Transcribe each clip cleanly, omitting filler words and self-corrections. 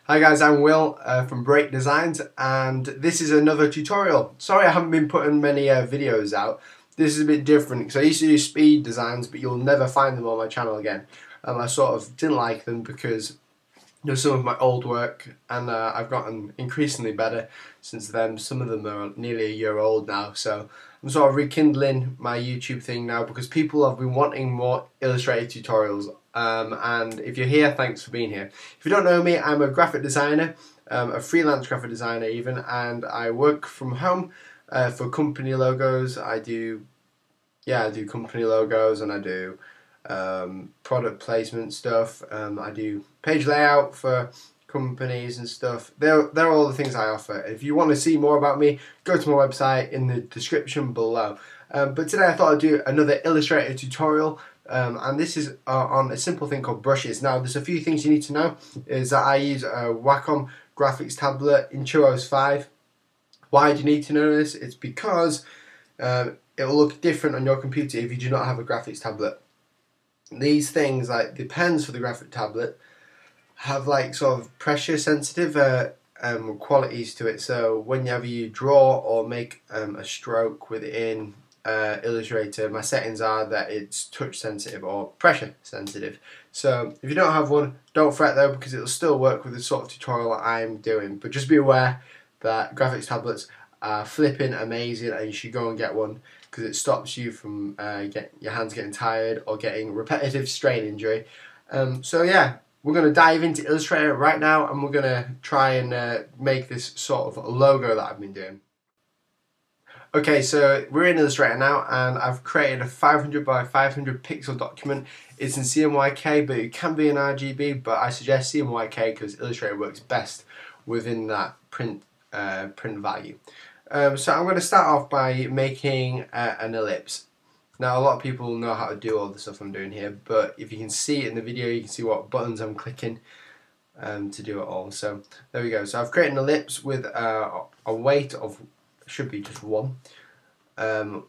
Hi guys, I'm Will from Break Designs, and this is another tutorial. Sorry I haven't been putting many videos out. This is a bit different because I used to do speed designs, but you'll never find them on my channel again. I sort of didn't like them because there's some of my old work, and I've gotten increasingly better since then. Some of them are nearly a year old now, so I'm sort of rekindling my YouTube thing now because people have been wanting more Illustrator tutorials. And if you're here, thanks for being here. If you don't know me, I'm a graphic designer, a freelance graphic designer even, and I work from home for company logos. I do company logos, and I do product placement stuff. I do page layout for companies and stuff. They're all the things I offer. If you want to see more about me, go to my website in the description below. But today I thought I'd do another Illustrator tutorial, and this is on a simple thing called brushes. Now there's a few things you need to know. Is that I use a Wacom graphics tablet Intuos 5. Why do you need to know this? It's because it will look different on your computer if you do not have a graphics tablet. These things, like the pens for the graphic tablet, have like sort of pressure sensitive qualities to it. So whenever you draw or make a stroke within Illustrator, my settings are that it's touch sensitive or pressure sensitive. So if you don't have one, don't fret though, because it'll still work with the sort of tutorial that I'm doing. But just be aware that graphics tablets are flipping amazing, and you should go and get one because it stops you from your hands getting tired or getting repetitive strain injury. So yeah, we're going to dive into Illustrator right now, and we're going to try and make this sort of logo that I've been doing. Okay, so we're in Illustrator now, and I've created a 500 by 500 pixel document. It's in CMYK, but it can be in RGB, but I suggest CMYK because Illustrator works best within that print value. So I'm going to start off by making an ellipse. Now a lot of people know how to do all the stuff I'm doing here, but if you can see it in the video, you can see what buttons I'm clicking to do it all. So there we go. So I've created an ellipse with a weight of, should be just one, a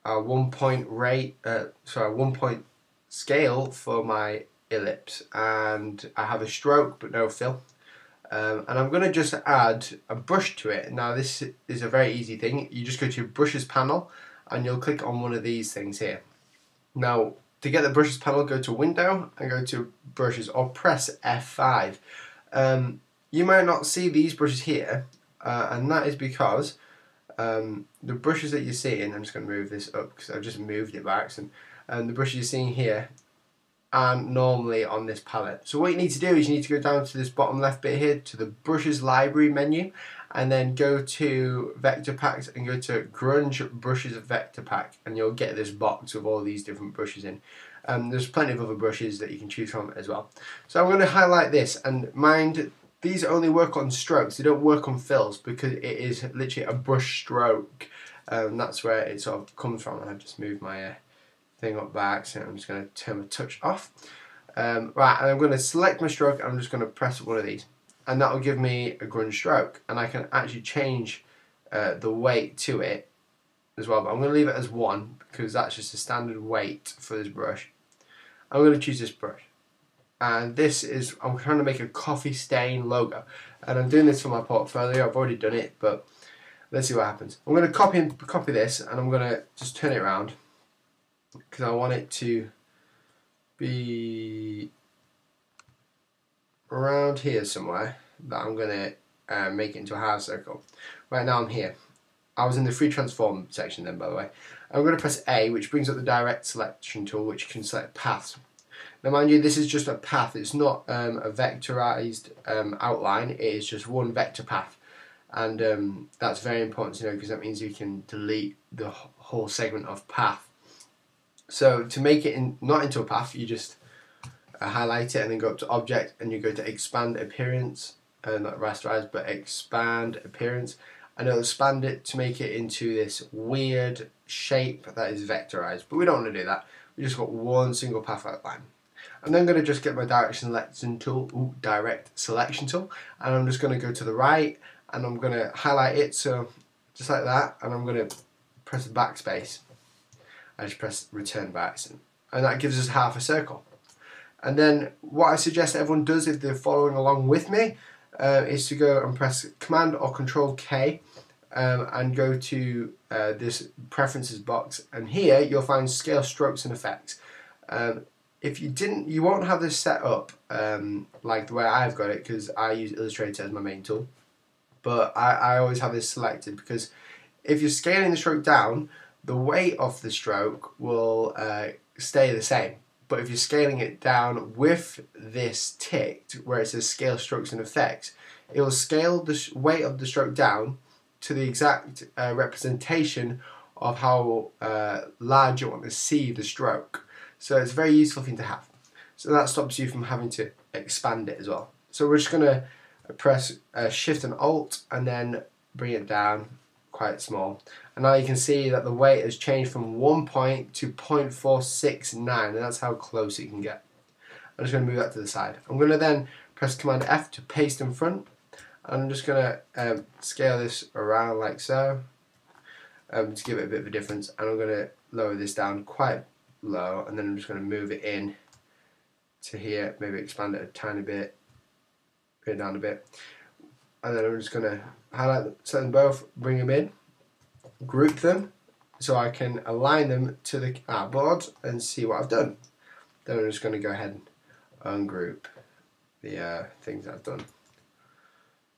1 point rate, sorry, 1 point scale for my ellipse, and I have a stroke but no fill. And I'm going to just add a brush to it. Now this is a very easy thing. You just go to your brushes panel and you'll click on one of these things here. Now to get the brushes panel, go to window and go to brushes or press F5. You might not see these brushes here, and that is because the brushes that you're seeing, I'm just going to move this up because I've just moved it by accident, and the brushes you're seeing here aren't normally on this palette. So what you need to do is you need to go down to this bottom left bit here to the brushes library menu, and then go to vector packs and go to grunge brushes vector pack, and you'll get this box of all these different brushes in. There's plenty of other brushes that you can choose from as well. So I'm going to highlight this, and mind, these only work on strokes, they don't work on fills because it is literally a brush stroke. That's where it sort of comes from. I've just moved my thing up by accident. I'm just going to turn my touch off. Right, and I'm going to select my stroke, and I'm just going to press one of these, and that will give me a grunge stroke, and I can actually change the weight to it as well, but I'm going to leave it as 1 because that's just a standard weight for this brush. I'm going to choose this brush, and this is, I'm trying to make a coffee stain logo, and I'm doing this for my portfolio. I've already done it, but let's see what happens. I'm going to copy this, and I'm going to just turn it around because I want it to be around here somewhere, that I'm going to make it into a half circle. Right now I'm here. I was in the free transform section then, by the way. I'm going to press A, which brings up the direct selection tool, which can select paths. Now mind you, this is just a path, it's not a vectorized outline, it is just one vector path. And that's very important to know because that means you can delete the whole segment of path. So to make it not into a path, you just highlight it and then go up to object, and you go to expand appearance, not rasterize but expand appearance, and it'll expand it to make it into this weird shape that is vectorized, but we don't want to do that. We just got one single path outline. I'm then going to just get my direct selection tool, and I'm just going to go to the right, and I'm going to highlight it, so just like that, and I'm going to press the backspace. I just press return by accident, and that gives us half a circle. And then what I suggest everyone does if they're following along with me is to go and press Command or Control K and go to this preferences box, and here you'll find scale, strokes and effects. If you didn't, you won't have this set up like the way I've got it, because I use Illustrator as my main tool. But I always have this selected, because if you're scaling the stroke down, the weight of the stroke will stay the same. But if you're scaling it down with this ticked, where it says scale, strokes and effects, it will scale the weight of the stroke down to the exact representation of how large you want to see the stroke. So it's a very useful thing to have. So that stops you from having to expand it as well. So we're just going to press Shift and Alt and then bring it down quite small. And now you can see that the weight has changed from 1 point to 0.469, and that's how close it can get. I'm just going to move that to the side. I'm going to then press Command F to paste in front. I'm just going to scale this around like so to give it a bit of a difference, and I'm going to lower this down quite low, and then I'm just going to move it in to here, maybe expand it a tiny bit, bring it down a bit, and then I'm just going to highlight, set them both, bring them in, group them so I can align them to the artboard and see what I've done. Then I'm just going to go ahead and ungroup the things I've done.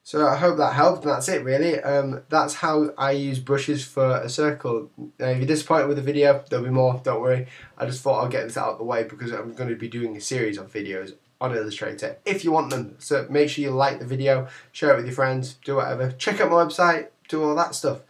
So I hope that helped, and that's it really. That's how I use brushes for a circle. If you're disappointed with the video, there'll be more, don't worry. I just thought I'll get this out of the way because I'm going to be doing a series of videos on Illustrator if you want them. So make sure you like the video, share it with your friends, do whatever. Check out my website, do all that stuff.